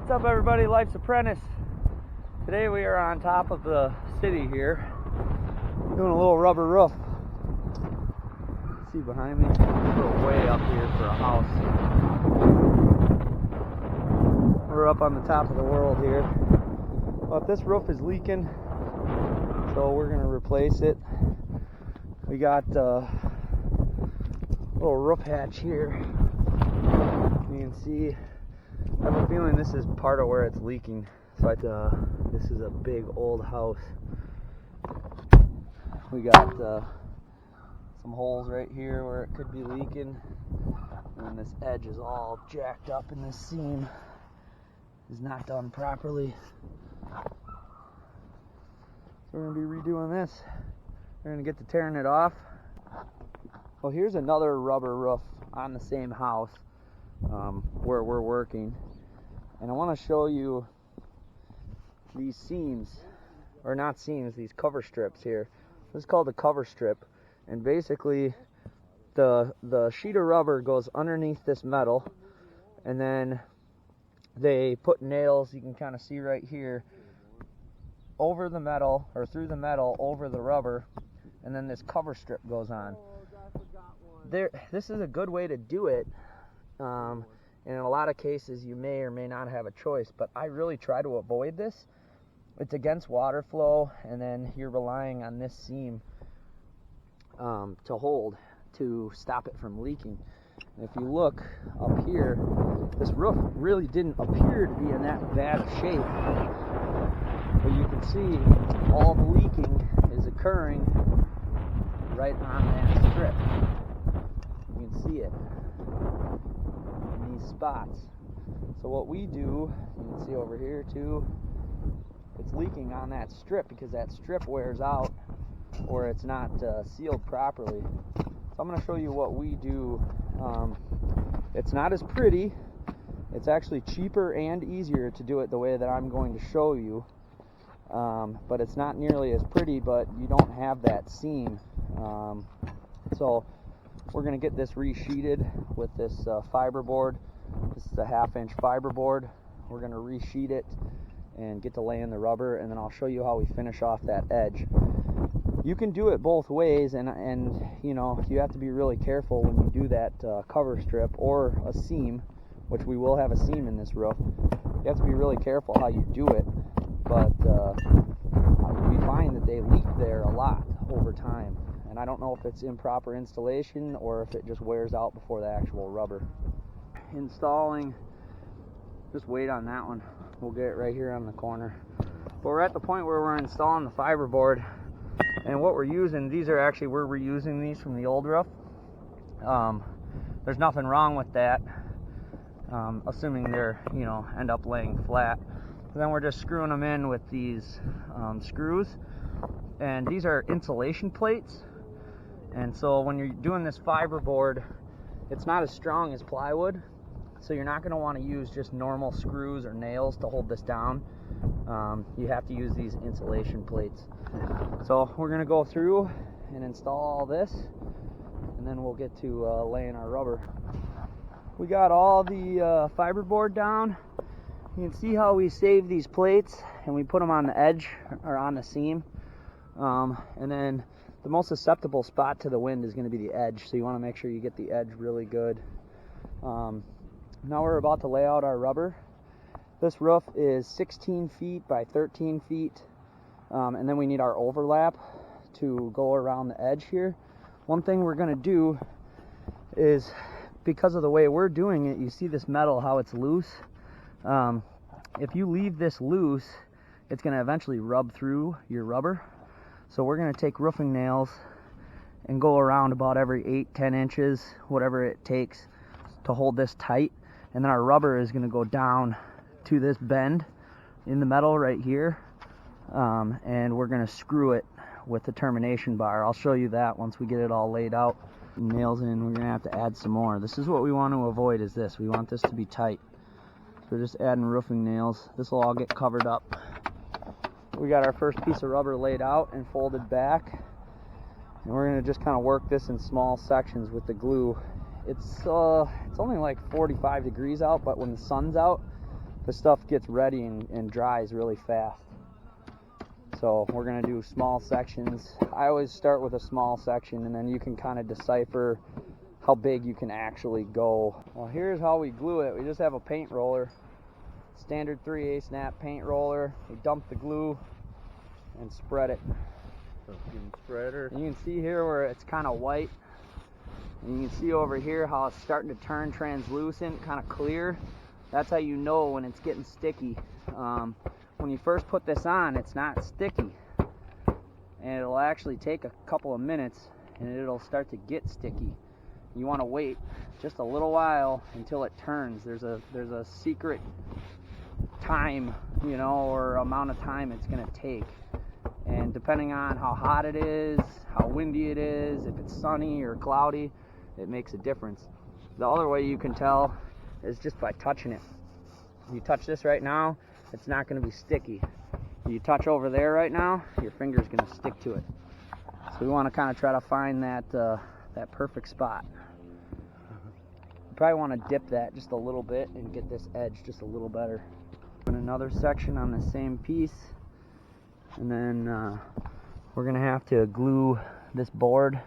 What's up, everybody? Life's Apprentice. Today we are on top of the city here, doing a little rubber roof. See behind me? We're way up here for a house. We're up on the top of the world here. But this roof is leaking, so we're going to replace it. We got a little roof hatch here. You can see, I have a feeling this is part of where it's leaking. But this is a big old house. We got some holes right here where it could be leaking, and this edge is all jacked up, and this seam is not done properly. So we're going to be redoing this. We're going to get to tearing it off. Well, here's another rubber roof on the same house where we're working, and I want to show you these seams, or not seams, these cover strips here. This is called a cover strip, and basically the sheet of rubber goes underneath this metal, and then they put nails, you can kind of see right here, over the metal, or through the metal over the rubber, and then this cover strip goes on. This is a good way to do it. And in a lot of cases you may or may not have a choice, but I really try to avoid this. It's against water flow, and then you're relying on this seam to hold to stop it from leaking. And if you look up here, this roof really didn't appear to be in that bad of shape, but you can see all the leaking is occurring right on that strip. You can see it in these spots. So what we do, you can see over here too, it's leaking on that strip because that strip wears out or it's not sealed properly. So I'm going to show you what we do. It's not as pretty. It's actually cheaper and easier to do it the way that I'm going to show you. But it's not nearly as pretty, but you don't have that seam. So we're going to get this resheeted with this fiberboard. This is a 1/2-inch fiberboard. We're going to resheet it and get to laying the rubber, and then I'll show you how we finish off that edge. You can do it both ways, and you know, you have to be really careful when you do that cover strip or a seam, which we will have a seam in this roof. You have to be really careful how you do it, but we find that they leak there a lot over time, and I don't know if it's improper installation or if it just wears out before the actual rubber. Installing, just wait on that one. We'll get it right here on the corner. But we're at the point where we're installing the fiberboard, and what we're using, these are actually, we're reusing these from the old roof. There's nothing wrong with that, assuming they're, you know, end up laying flat. And then we're just screwing them in with these screws, and these are insulation plates. And so when you're doing this fiberboard, it's not as strong as plywood, so you're not going to want to use just normal screws or nails to hold this down. You have to use these insulation plates. So we're going to go through and install all this, and then we'll get to laying our rubber. We got all the fiberboard down. You can see how we save these plates, and we put them on the edge or on the seam. And then the most susceptible spot to the wind is going to be the edge, so you want to make sure you get the edge really good. Now we're about to lay out our rubber. This roof is 16 feet by 13 feet, and then we need our overlap to go around the edge here. One thing we're going to do is, because of the way we're doing it, you see this metal, how it's loose. If you leave this loose, it's going to eventually rub through your rubber. So we're going to take roofing nails and go around about every 8-10 inches, whatever it takes to hold this tight. And then our rubber is going to go down to this bend in the metal right here, and we're going to screw it with the termination bar. I'll show you that once we get it all laid out. Nails in, we're going to have to add some more. This is what we want to avoid, is this. We want this to be tight. So we're just adding roofing nails. This will all get covered up. We got our first piece of rubber laid out and folded back, and we're going to just kind of work this in small sections with the glue. It's only like 45 degrees out, but when the sun's out, the stuff gets ready and dries really fast. So we're going to do small sections. I always start with a small section, and then you can kind of decipher how big you can actually go. Well, here's how we glue it. We just have a paint roller, standard 3/8 snap paint roller. We dump the glue and spread it. Spreader. And you can see here where it's kind of white, and you can see over here how it's starting to turn translucent, kind of clear. That's how you know when it's getting sticky. When you first put this on, it's not sticky, and it'll actually take a couple of minutes and it'll start to get sticky. You want to wait just a little while until it turns. There's a secret time, you know, or amount of time it's going to take, and depending on how hot it is, how windy it is, if it's sunny or cloudy, it makes a difference. The other way you can tell is just by touching it. You touch this right now, it's not going to be sticky. You touch over there right now, your finger's going to stick to it. So we want to kind of try to find that perfect spot. You probably want to dip that just a little bit and get this edge just a little better. And another section on the same piece, and then we're going to have to glue this board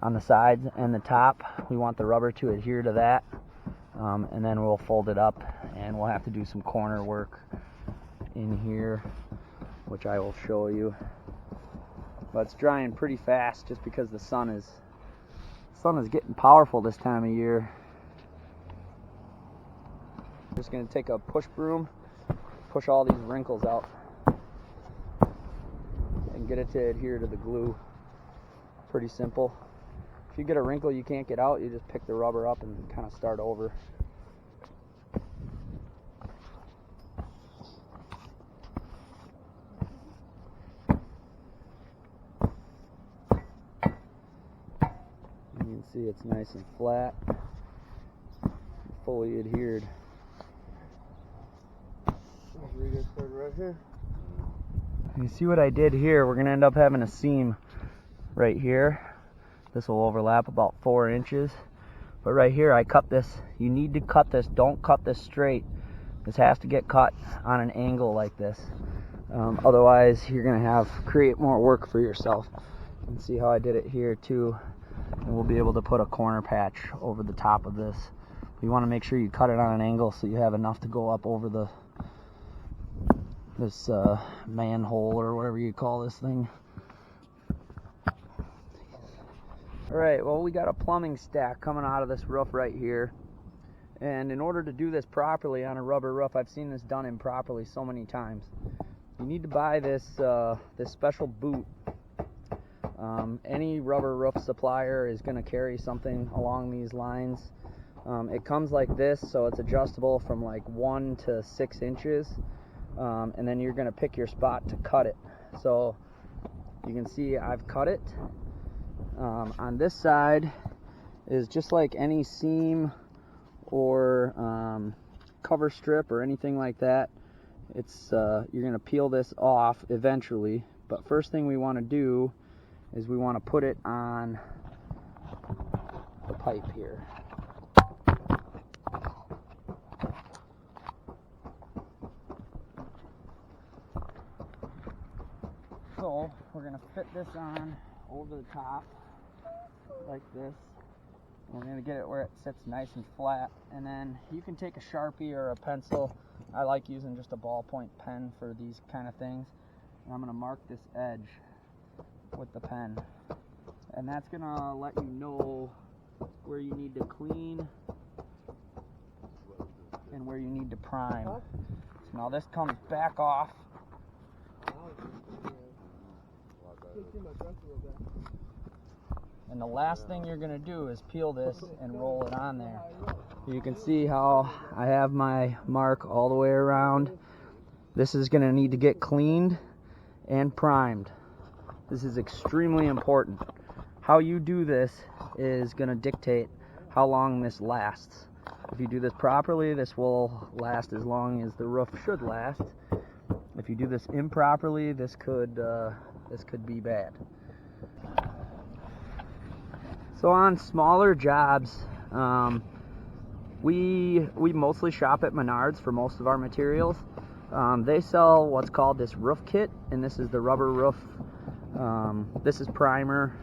on the sides and the top. We want the rubber to adhere to that, and then we'll fold it up, and we'll have to do some corner work in here, which I will show you. But it's drying pretty fast just because the sun is getting powerful this time of year. I'm just going to take a push broom, push all these wrinkles out, and get it to adhere to the glue. Pretty simple. If you get a wrinkle you can't get out, you just pick the rubber up and kind of start over. You can see it's nice and flat, fully adhered. Right here. You see what I did here? We're going to end up having a seam right here. This will overlap about 4 inches. But right here I cut this. You need to cut this. Don't cut this straight. This has to get cut on an angle like this. Otherwise you're going to create more work for yourself. You can see how I did it here too. And we'll be able to put a corner patch over the top of this. You want to make sure you cut it on an angle so you have enough to go up over this manhole or whatever you call this thing. Alright, well, we got a plumbing stack coming out of this roof right here, and in order to do this properly on a rubber roof, I've seen this done improperly so many times. You need to buy this this special boot. Any rubber roof supplier is going to carry something along these lines. It comes like this, so it's adjustable from like 1 to 6 inches, and then you're going to pick your spot to cut it. So you can see I've cut it. On this side is just like any seam or cover strip or anything like that. It's you're going to peel this off eventually, but first thing we want to do is we want to put it on the pipe here. So we're going to fit this on over the top like this. We're going to get it where it sits nice and flat, and then you can take a Sharpie or a pencil. I like using just a ballpoint pen for these kind of things, and I'm going to mark this edge with the pen, and that's going to let you know where you need to clean and where you need to prime. So now this comes back off. And the last thing you're going to do is peel this and roll it on there. You can see how I have my mark all the way around. This is going to need to get cleaned and primed. This is extremely important. How you do this is going to dictate how long this lasts. If you do this properly, this will last as long as the roof should last. If you do this improperly, this could be bad. So on smaller jobs, We mostly shop at Menards for most of our materials. They sell what's called this roof kit, and this is the rubber roof. This is primer.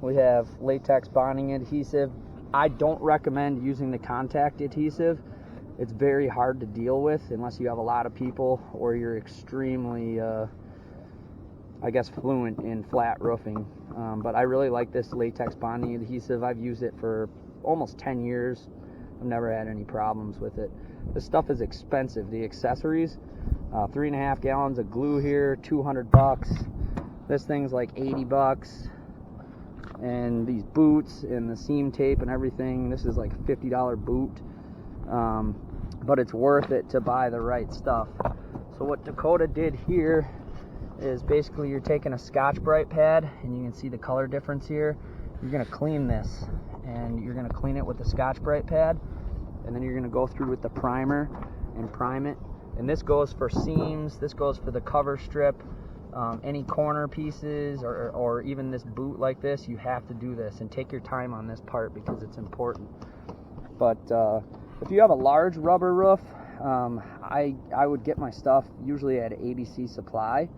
We have latex bonding adhesive. I don't recommend using the contact adhesive. It's very hard to deal with unless you have a lot of people or you're extremely, I guess, fluent in flat roofing. But I really like this latex bonding adhesive. I've used it for almost 10 years. I've never had any problems with it. This stuff is expensive. The accessories, 3.5 gallons of glue here, $200. This thing's like $80. And these boots and the seam tape and everything, this is like a $50 boot. But it's worth it to buy the right stuff. So what Dakota did here is basically you're taking a Scotch-Brite pad, and you can see the color difference here. You're going to clean this, and you're going to clean it with the Scotch-Brite pad, and then you're going to go through with the primer and prime it. And this goes for seams, this goes for the cover strip, any corner pieces, or even this boot like this. You have to do this, and take your time on this part because it's important. But if you have a large rubber roof, I would get my stuff usually at ABC Supply.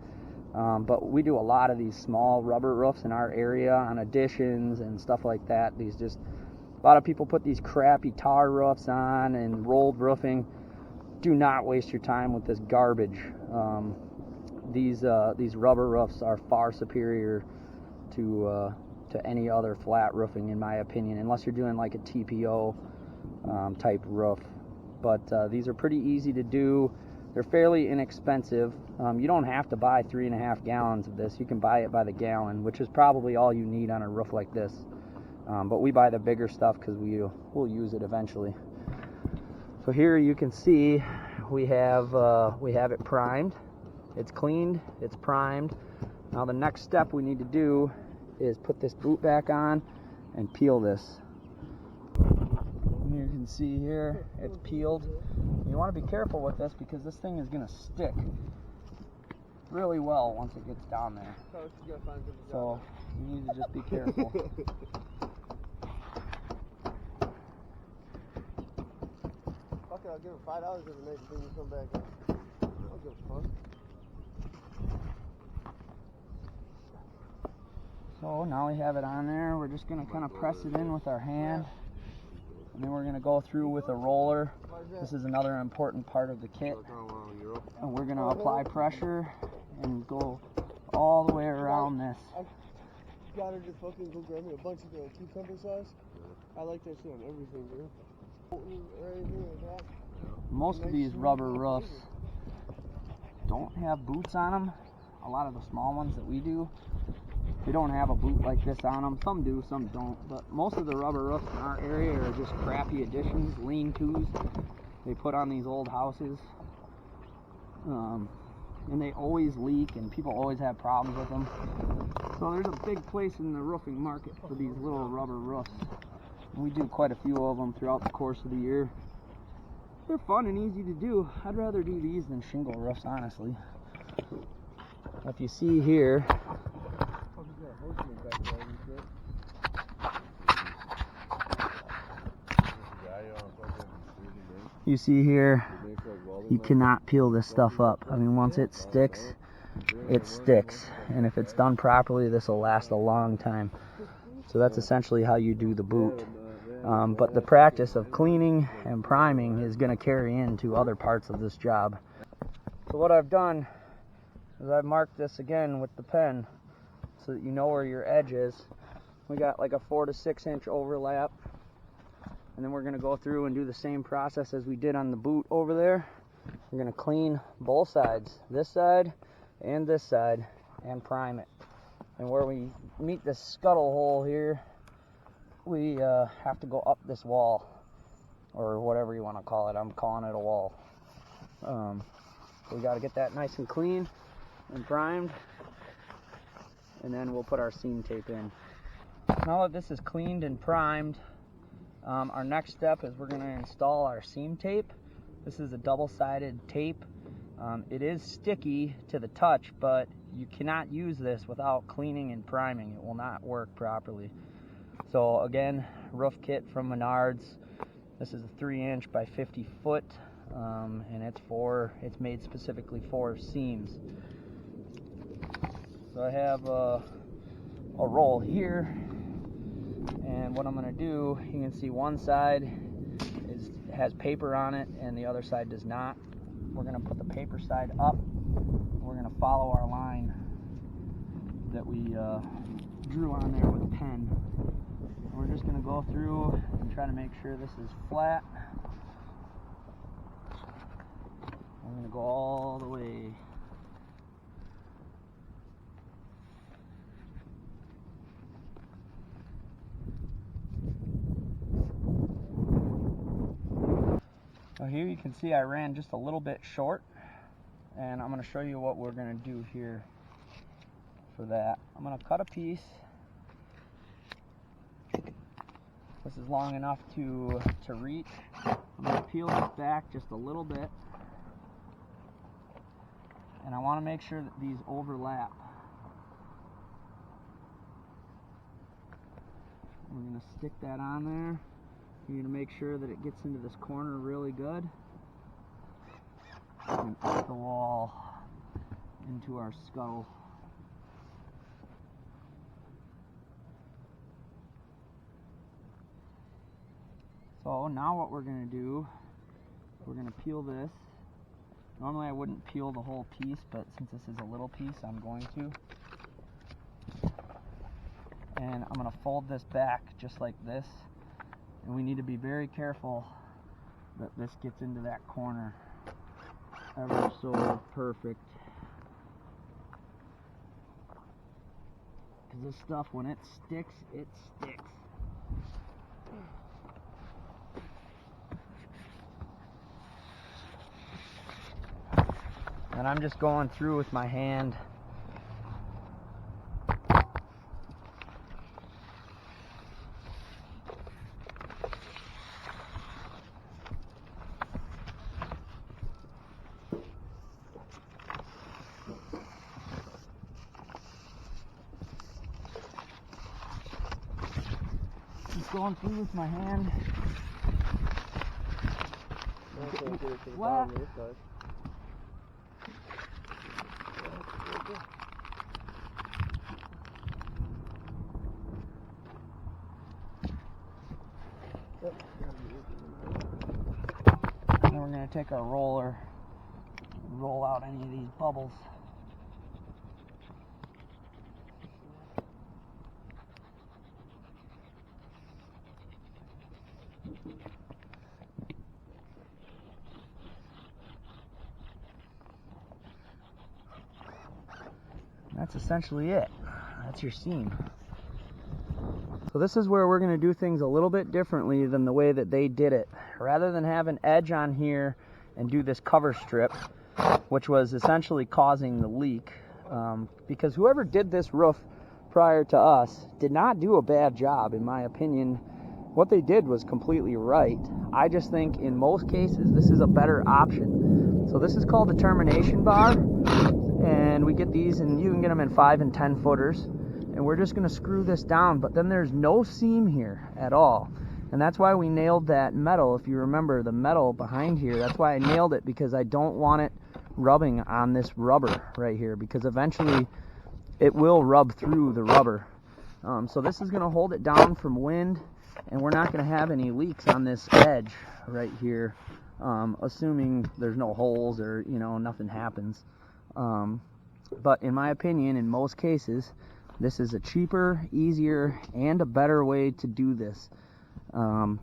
But we do a lot of these small rubber roofs in our area on additions and stuff like that. A lot of people put these crappy tar roofs on and rolled roofing. Do not waste your time with this garbage. These rubber roofs are far superior to any other flat roofing, in my opinion, unless you're doing like a TPO type roof. But these are pretty easy to do. They're fairly inexpensive. You don't have to buy 3.5 gallons of this. You can buy it by the gallon, which is probably all you need on a roof like this. But we buy the bigger stuff because we'll use it eventually. So here you can see we have it primed. It's cleaned, it's primed. Now the next step we need to do is put this boot back on and peel this. And you can see here it's peeled. You want to be careful with this because this thing is going to stick really well once it gets down there. So you need to just be careful. Okay, I'll give him $5 if it makes things come back up. I'll give it fun. So now we have it on there. We're just going to kind of press it in with our hand. And then we're going to go through with a roller. This is another important part of the kit. And we're going to apply pressure and go all the way around this. I got her to fucking go grab me a bunch of the cucumber sauce. I like that shit on everything, dude. Or anything like that. Most of these rubber roofs don't have boots on them. A lot of the small ones that we do, they don't have a boot like this on them. Some do, some don't. But most of the rubber roofs in our area are just crappy additions, lean-tos. They put on these old houses. And they always leak, and people always have problems with them. So there's a big place in the roofing market for these little rubber roofs. We do quite a few of them throughout the course of the year. They're fun and easy to do. I'd rather do these than shingle roofs, honestly. If you see here, you cannot peel this stuff up. I mean, once it sticks, it sticks. And if it's done properly, this will last a long time. So that's essentially how you do the boot. But the practice of cleaning and priming is going to carry into other parts of this job. So what I've done is I've marked this again with the pen so that you know where your edge is. We got like a 4 to 6 inch overlap. And then we're going to go through and do the same process as we did on the boot over there. We're going to clean both sides, this side, and prime it. And where we meet this scuttle hole here, we have to go up this wall, or whatever you want to call it. I'm calling it a wall. We got to get that nice and clean and primed, and then we'll put our seam tape in. Now that this is cleaned and primed, our next step is we're going to install our seam tape. This is a double-sided tape. It is sticky to the touch, but you cannot use this without cleaning and priming. It will not work properly. So again, roof kit from Menards. This is a 3-inch by 50 foot, and it's made specifically for seams. So I have a roll here, and what I'm going to do, you can see one side has paper on it and the other side does not. We're going to put the paper side up. We're going to follow our line that we drew on there with a pen. And we're just going to go through and try to make sure this is flat. I'm going to go all the way. Now here you can see I ran just a little bit short, and I'm going to show you what we're going to do here for that. I'm going to cut a piece. This is long enough to reach. I'm going to peel this back just a little bit, and I want to make sure that these overlap. We're going to stick that on there. You're going to make sure that it gets into this corner really good and up the wall into our scuttle. So now what we're going to do, we're going to peel this. Normally I wouldn't peel the whole piece, but since this is a little piece, I'm going to. And I'm going to fold this back just like this. And we need to be very careful that this gets into that corner ever so perfect. Because this stuff, when it sticks, it sticks. And I'm just going through with my hand. Just going through with my hand. Flat. And then we're going to take our roller and roll out any of these bubbles. That's essentially it. That's your seam. So this is where we're going to do things a little bit differently than the way that they did it. Rather than have an edge on here and do this cover strip, which was essentially causing the leak, because whoever did this roof prior to us did not do a bad job, in my opinion. What they did was completely right. I just think in most cases this is a better option. So this is called the termination bar, and we get these, and you can get them in 5 and 10 footers, and we're just going to screw this down, but then there's no seam here at all. And that's why we nailed that metal. If you remember the metal behind here, that's why I nailed it, because I don't want it rubbing on this rubber right here, because eventually it will rub through the rubber. So this is going to hold it down from wind, and we're not going to have any leaks on this edge right here, assuming there's no holes or, you know, nothing happens. But in my opinion, in most cases, this is a cheaper, easier, and a better way to do this. So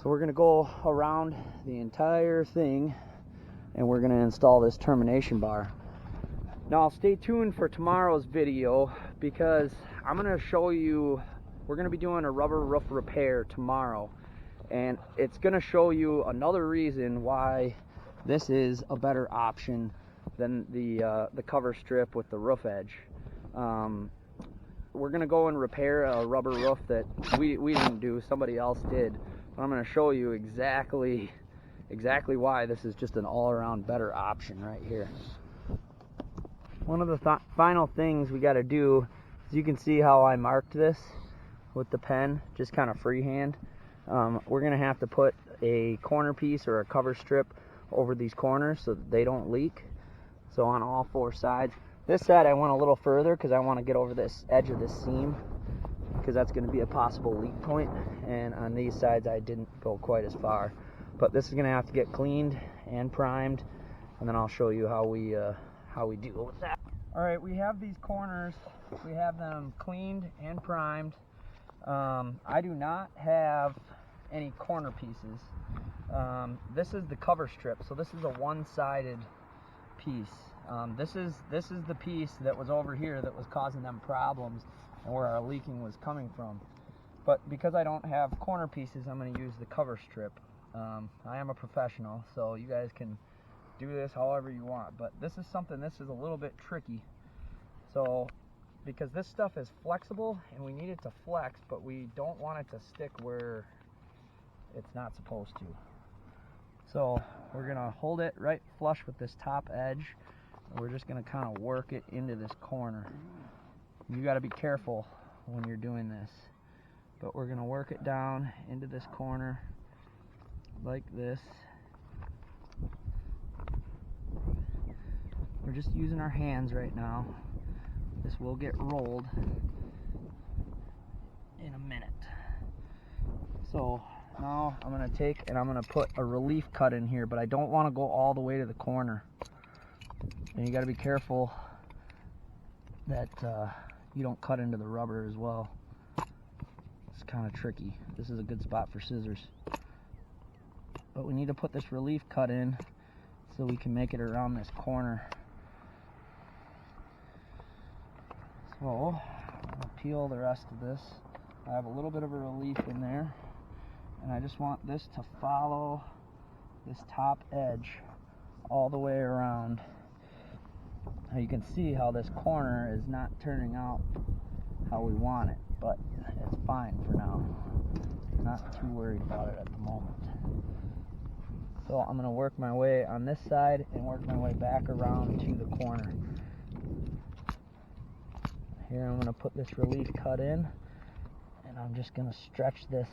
we're going to go around the entire thing, and we're going to install this termination bar. Now stay tuned for tomorrow's video, because I'm going to show you, we're going to be doing a rubber roof repair tomorrow, and it's going to show you another reason why this is a better option than the cover strip with the roof edge. We're going to go and repair a rubber roof that we didn't do, somebody else did. But I'm going to show you exactly why this is just an all-around better option right here. One of the final things we got to do is, you can see how I marked this with the pen, just kind of freehand. we're going to have to put a corner piece or a cover strip over these corners so that they don't leak. So on all 4 sides. This side I went a little further because I want to get over this edge of this seam, because that's going to be a possible leak point. And on these sides I didn't go quite as far. But this is going to have to get cleaned and primed, and then I'll show you how we deal with that. Alright, we have these corners. We have them cleaned and primed. I do not have any corner pieces. This is the cover strip, so this is a one-sided piece. This is the piece that was over here that was causing them problems and where our leaking was coming from. But because I don't have corner pieces, I'm going to use the cover strip. I am a professional, so you guys can do this however you want. But this is a little bit tricky. So, because this stuff is flexible and we need it to flex, but we don't want it to stick where it's not supposed to. So we're going to hold it right flush with this top edge, and we're just going to kind of work it into this corner. You got to be careful when you're doing this, but we're going to work it down into this corner like this. We're just using our hands right now. This will get rolled in a minute. So now I'm going to take and I'm going to put a relief cut in here, but I don't want to go all the way to the corner. And you got to be careful that you don't cut into the rubber as well. It's kind of tricky. This is a good spot for scissors. But we need to put this relief cut in so we can make it around this corner. So I'm going to peel the rest of this. I have a little bit of a relief in there, and I just want this to follow this top edge all the way around. Now you can see how this corner is not turning out how we want it, but it's fine for now. I'm not too worried about it at the moment. So I'm going to work my way on this side and work my way back around to the corner. Here I'm going to put this relief cut in, and I'm just going to stretch this.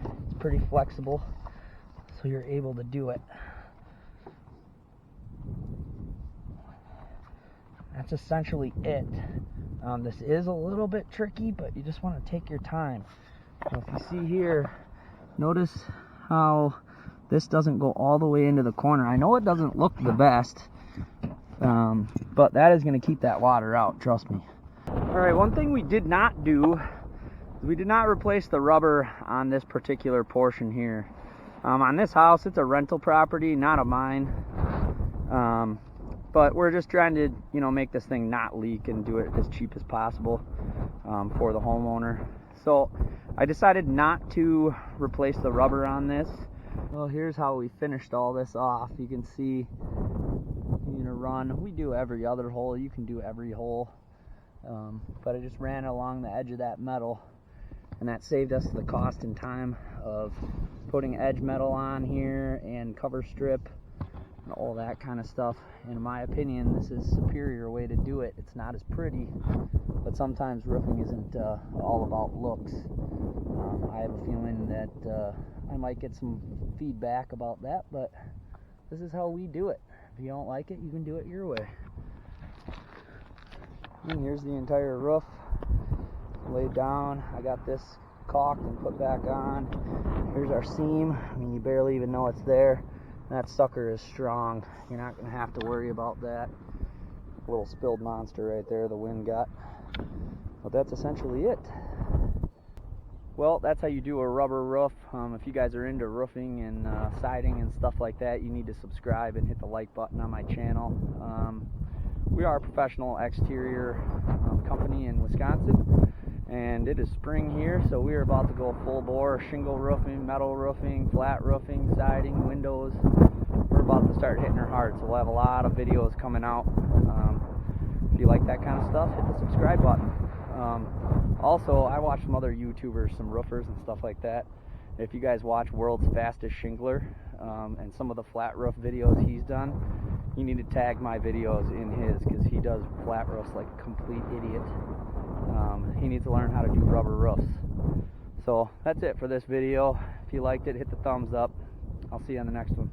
It's pretty flexible, so you're able to do it. That's essentially it. This is a little bit tricky, but you just want to take your time. So if you see here, notice how this doesn't go all the way into the corner. I know it doesn't look the best, but that is going to keep that water out, trust me. Alright, one thing we did not do is we did not replace the rubber on this particular portion here. On this house, it's a rental property, not of mine. But we're just trying to, make this thing not leak and do it as cheap as possible for the homeowner. So I decided not to replace the rubber on this. Well, here's how we finished all this off. You can see, run. We do every other hole. You can do every hole. But I just ran it along the edge of that metal, and that saved us the cost and time of putting edge metal on here and cover strip and all that kind of stuff. In my opinion, this is a superior way to do it. It's not as pretty, but sometimes roofing isn't all about looks. I have a feeling that I might get some feedback about that, but this is how we do it. If you don't like it, you can do it your way. And here's the entire roof laid down. I got this caulked and put back on. Here's our seam. You barely even know it's there. That sucker is strong. You're not going to have to worry about that. Little spilled monster right there the wind got. But that's essentially it. Well, that's how you do a rubber roof. If you guys are into roofing and siding and stuff like that, you need to subscribe and hit the like button on my channel. We are a professional exterior company in Wisconsin, and it is spring here, so we are about to go full bore shingle roofing, metal roofing, flat roofing, siding, windows. We're about to start hitting her hard, so we'll have a lot of videos coming out. If you like that kind of stuff, hit the subscribe button. Also, I watch some other YouTubers, some roofers and stuff like that. If you guys watch World's Fastest Shingler and some of the flat roof videos he's done, you need to tag my videos in his, because he does flat roofs like a complete idiot. He needs to learn how to do rubber roofs. So that's it for this video. If you liked it, hit the thumbs up. I'll see you on the next one.